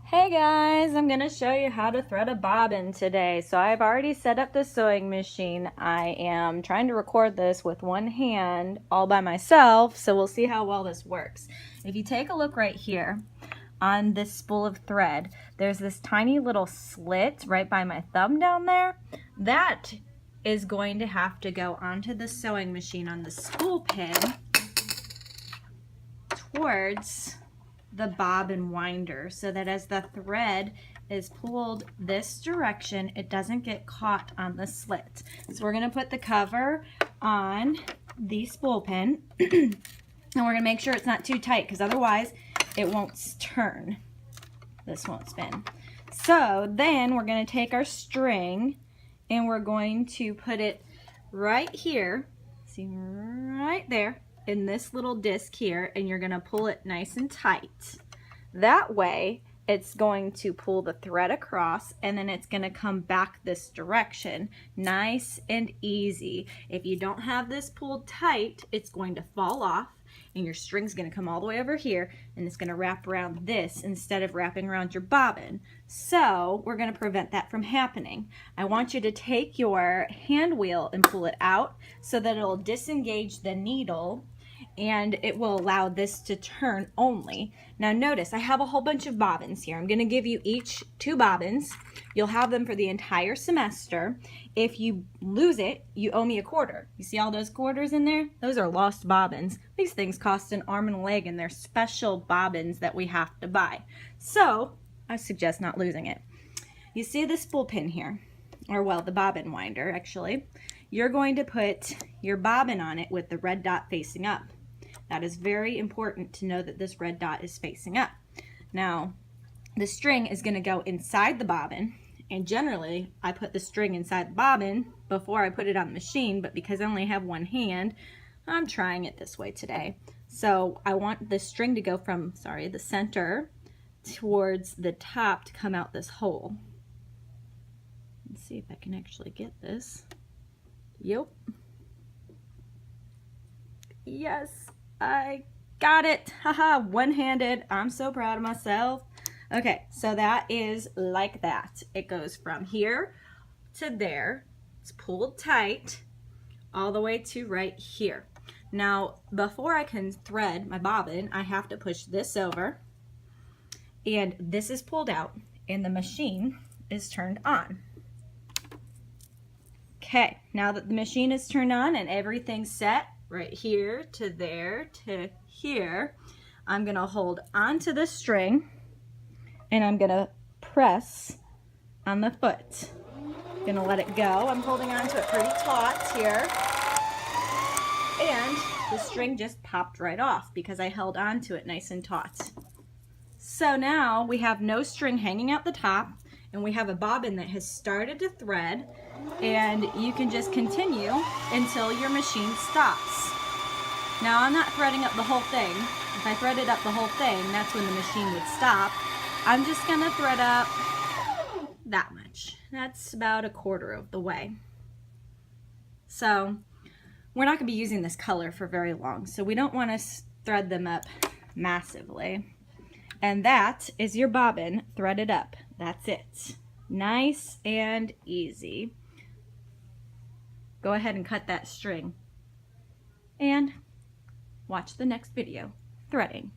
Hey guys, I'm going to show you how to thread a bobbin today. So I've already set up the sewing machine. I am trying to record this with one hand all by myself, so we'll see how well this works. If you take a look right here on this spool of thread, there's this tiny little slit right by my thumb down there. That is going to have to go onto the sewing machine on the spool pin towards the bobbin winder, so that as the thread is pulled this direction, it doesn't get caught on the slit. So we're going to put the cover on the spool pin and we're going to make sure it's not too tight, because otherwise it won't turn. This won't spin. So then we're going to take our string and we're going to put it right here, see, right there in this little disc here, and you're going to pull it nice and tight. That way it's going to pull the thread across and then it's going to come back this direction, nice and easy. If you don't have this pulled tight, it's going to fall off and your string's going to come all the way over here and it's going to wrap around this instead of wrapping around your bobbin. So we're going to prevent that from happening. I want you to take your hand wheel and pull it out so that it'll disengage the needle and it will allow this to turn only. Now notice I have a whole bunch of bobbins here. I'm going to give you each 2 bobbins. You'll have them for the entire semester. If you lose it, you owe me a quarter. You see all those quarters in there? Those are lost bobbins. These things cost an arm and a leg, and they're special bobbins that we have to buy. So I suggest not losing it. You see the spool pin here, or well, the bobbin winder actually. You're going to put your bobbin on it with the red dot facing up. That is very important to know that this red dot is facing up. Now, the string is going to go inside the bobbin, and generally I put the string inside the bobbin before I put it on the machine, but because I only have one hand, I'm trying it this way today. So I want the string to go from, the center towards the top to come out this hole. Let's see if I can actually get this. Yep. Yes. I got it. Haha, one-handed. I'm so proud of myself. Okay, so that is like that. It goes from here to there. It's pulled tight all the way to right here. Now, before I can thread my bobbin, I have to push this over, and this is pulled out, and the machine is turned on. Okay, now that the machine is turned on and everything's set, right here to there to here, I'm gonna hold onto the string and I'm gonna press on the foot. Gonna let it go. I'm holding onto it pretty taut here, and the string just popped right off because I held onto it nice and taut. So now we have no string hanging out the top, and we have a bobbin that has started to thread, and you can just continue until your machine stops. Now I'm not threading up the whole thing. If I threaded up the whole thing, that's when the machine would stop. I'm just gonna thread up that much. That's about a quarter of the way. So we're not gonna be using this color for very long, so we don't want to thread them up massively. And that is your bobbin threaded up. That's it. Nice and easy. Go ahead and cut that string and watch the next video, threading.